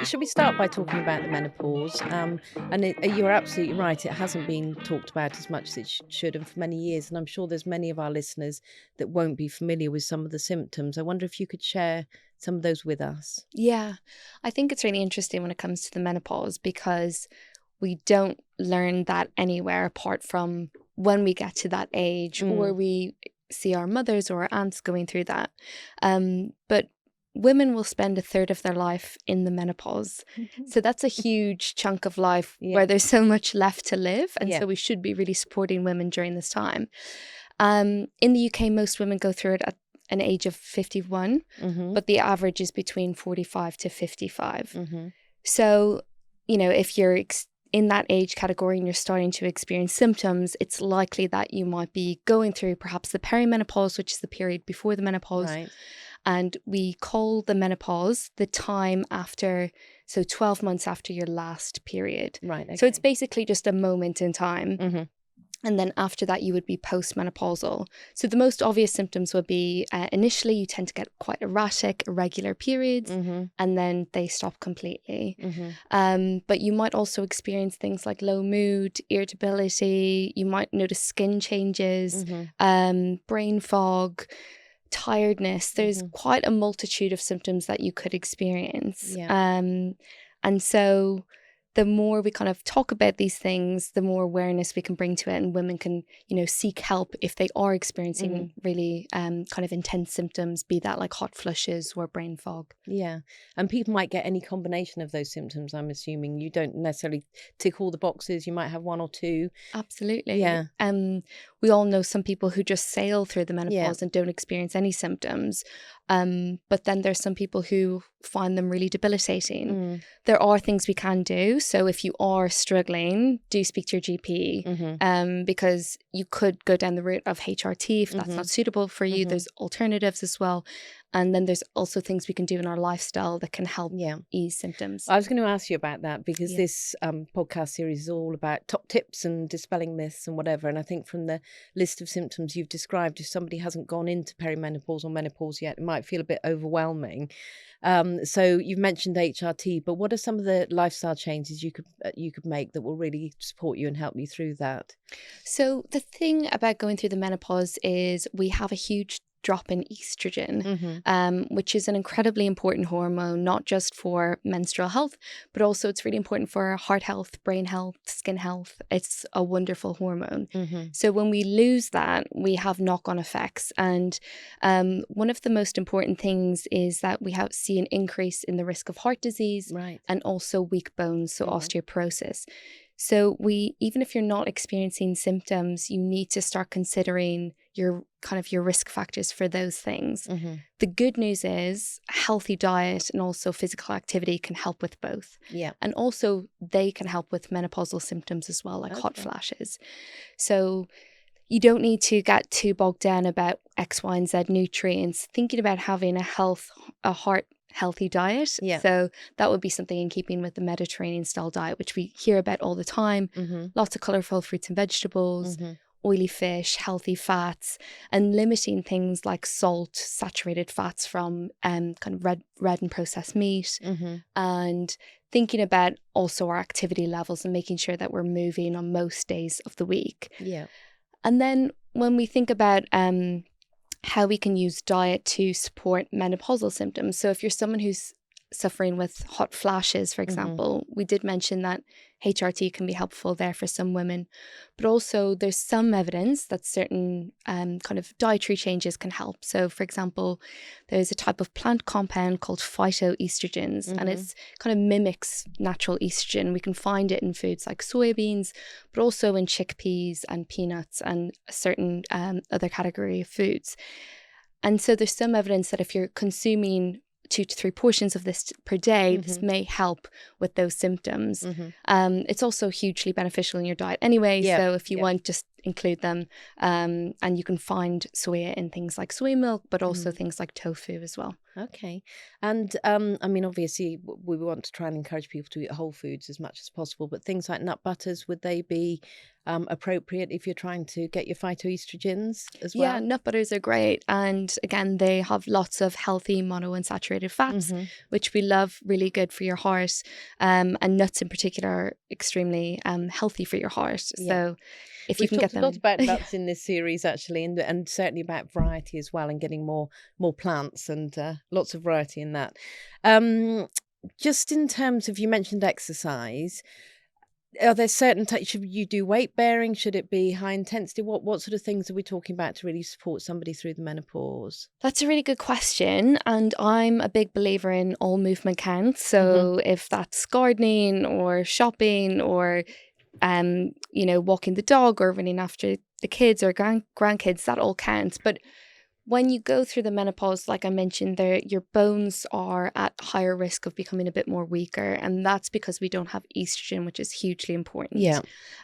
Should we start by talking about the menopause? You're absolutely right. It hasn't been talked about as much as it should, and for many years. And I'm sure there's many of our listeners that won't be familiar with some of the symptoms. I wonder if you could share some of those with us. Yeah, I think it's really interesting when it comes to the menopause because we don't learn that anywhere apart from when we get to that age or we see our mothers or our aunts going through that. But women will spend a third of their life in the menopause. So that's a huge chunk of life where there's so much left to live. And so we should be really supporting women during this time. In the UK, most women go through it at an age of 51, but the average is between 45 to 55. So, if you're in that age category and you're starting to experience symptoms, it's likely that you might be going through perhaps the perimenopause, which is the period before the menopause. Right. And we call the menopause the time after, so 12 months after your last period. Right. Okay. So it's basically just a moment in time. And then after that, you would be postmenopausal. So the most obvious symptoms would be initially you tend to get quite erratic, irregular periods, and then they stop completely. But you might also experience things like low mood, irritability. You might notice skin changes, brain fog, tiredness. There's quite a multitude of symptoms that you could experience. And so the more we kind of talk about these things, the more awareness we can bring to it, and women can, seek help if they are experiencing really kind of intense symptoms, be that like hot flushes or brain fog. Yeah. And people might get any combination of those symptoms, I'm assuming. You don't necessarily tick all the boxes. You might have one or two. Absolutely. Yeah. We all know some people who just sail through the menopause and don't experience any symptoms. But then there's some people who find them really debilitating. There are things we can do. So if you are struggling, do speak to your GP because you could go down the route of HRT if that's not suitable for you. There's alternatives as well. And then there's also things we can do in our lifestyle that can help ease symptoms. I was going to ask you about that because this podcast series is all about top tips and dispelling myths and whatever. And I think from the list of symptoms you've described, if somebody hasn't gone into perimenopause or menopause yet, it might feel a bit overwhelming. So you've mentioned HRT, but what are some of the lifestyle changes you could make that will really support you and help you through that? So the thing about going through the menopause is we have a huge drop in estrogen, which is an incredibly important hormone, not just for menstrual health, but also it's really important for heart health, brain health, skin health. It's a wonderful hormone. So when we lose that, we have knock-on effects. And one of the most important things is that we see an increase in the risk of heart disease and also weak bones, so osteoporosis. So even if you're not experiencing symptoms, you need to start considering your risk factors for those things. The good news is healthy diet and also physical activity can help with both. And also they can help with menopausal symptoms as well, like hot flashes. So you don't need to get too bogged down about X, Y, and Z nutrients. Thinking about having a heart healthy diet. So that would be something in keeping with the Mediterranean style diet, which we hear about all the time. Lots of colorful fruits and vegetables, oily fish, healthy fats, and limiting things like salt, saturated fats from kind of red and processed meat, and thinking about also our activity levels and making sure that we're moving on most days of the week. And then when we think about how we can use diet to support menopausal symptoms. So if you're someone who's suffering with hot flashes, for example, we did mention that HRT can be helpful there for some women, but also there's some evidence that certain kind of dietary changes can help. So for example, there's a type of plant compound called phytoestrogens, and it's kind of mimics natural estrogen. We can find it in foods like soybeans, but also in chickpeas and peanuts and a certain other category of foods. And so there's some evidence that if you're consuming 2 to 3 portions of this per day, this may help with those symptoms. It's also hugely beneficial in your diet anyway. So if you want just include them. And you can find soya in things like soy milk, but also things like tofu as well. Okay. And I mean, obviously, we want to try and encourage people to eat whole foods as much as possible, but things like nut butters, would they be appropriate if you're trying to get your phytoestrogens as well? Yeah, nut butters are great. And again, they have lots of healthy monounsaturated fats, which we love, really good for your heart. And nuts in particular are extremely healthy for your heart. So if you can get them. We've talked about nuts in this series, actually, and certainly about variety as well, and getting more plants and lots of variety in that. Just in terms of, you mentioned exercise, are there certain types? Should you do weight bearing? Should it be high intensity? What sort of things are we talking about to really support somebody through the menopause? That's a really good question. And I'm a big believer in all movement counts. So if that's gardening or shopping or, walking the dog or running after the kids or grandkids, that all counts. But when you go through the menopause, like I mentioned, your bones are at higher risk of becoming a bit more weaker. And that's because we don't have estrogen, which is hugely important. Yeah.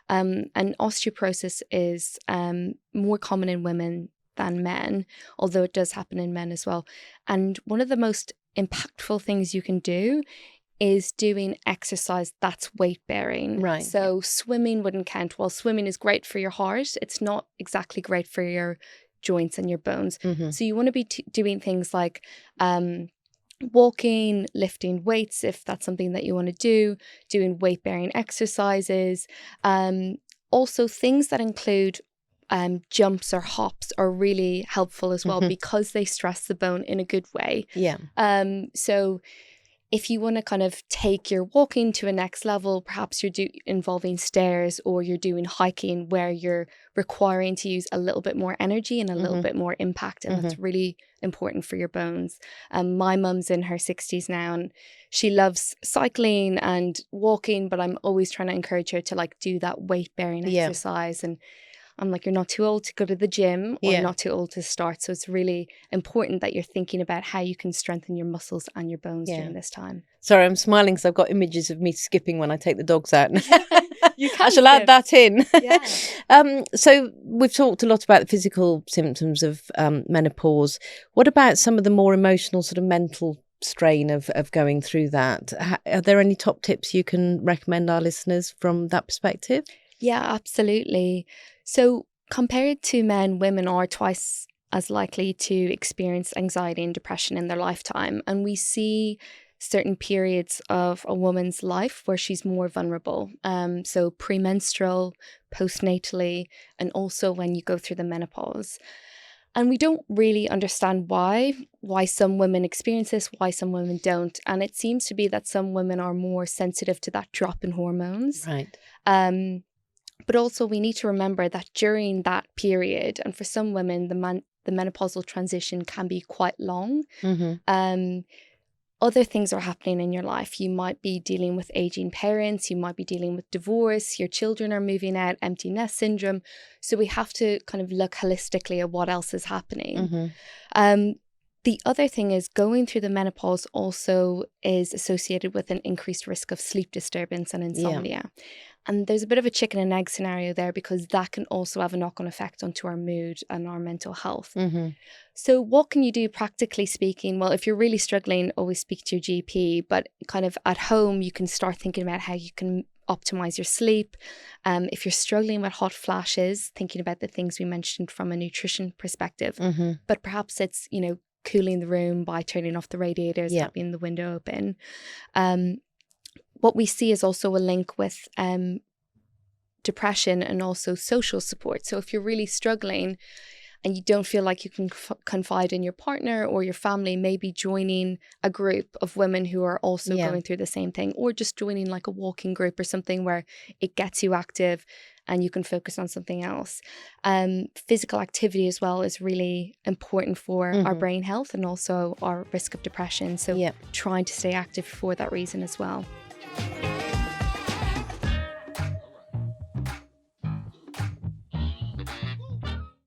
And osteoporosis is more common in women than men, although it does happen in men as well. And one of the most impactful things you can do is doing exercise that's weight bearing. Right. So swimming wouldn't count. While swimming is great for your heart, it's not exactly great for your joints and your bones. So you want to be doing things like walking, lifting weights if that's something that you want to do, doing weight bearing exercises. Also things that include jumps or hops are really helpful as well because they stress the bone in a good way. Yeah. So if you want to kind of take your walking to a next level, perhaps you're involving stairs, or you're doing hiking where you're requiring to use a little bit more energy and a little bit more impact. And that's really important for your bones. My mum's in her 60s now and she loves cycling and walking, but I'm always trying to encourage her to like do that weight bearing exercise. And I'm like, you're not too old to go to the gym or not too old to start. So it's really important that you're thinking about how you can strengthen your muscles and your bones during this time. Sorry, I'm smiling because I've got images of me skipping when I take the dogs out. You can I shall add that in. Yeah. So we've talked a lot about the physical symptoms of menopause. What about some of the more emotional, sort of mental strain of going through that? Are there any top tips you can recommend our listeners from that perspective? Yeah, absolutely. So compared to men, women are twice as likely to experience anxiety and depression in their lifetime. And we see certain periods of a woman's life where she's more vulnerable. So premenstrual, postnatally, and also when you go through the menopause. And we don't really understand why some women experience this, why some women don't. And it seems to be that some women are more sensitive to that drop in hormones. Right. But also we need to remember that during that period, and for some women, the menopausal transition can be quite long. Other things are happening in your life. You might be dealing with aging parents. You might be dealing with divorce. Your children are moving out, empty nest syndrome. So we have to kind of look holistically at what else is happening. The other thing is going through the menopause also is associated with an increased risk of sleep disturbance and insomnia. And there's a bit of a chicken and egg scenario there because that can also have a knock-on effect onto our mood and our mental health. So what can you do practically speaking? Well, if you're really struggling, always speak to your GP, but kind of at home, you can start thinking about how you can optimize your sleep. If you're struggling with hot flashes, thinking about the things we mentioned from a nutrition perspective, but perhaps it's, cooling the room by turning off the radiators, having the window open. What we see is also a link with depression and also social support. So if you're really struggling and you don't feel like you can confide in your partner or your family, maybe joining a group of women who are also going through the same thing, or just joining like a walking group or something where it gets you active and you can focus on something else. Physical activity as well is really important for our brain health and also our risk of depression. So trying to stay active for that reason as well.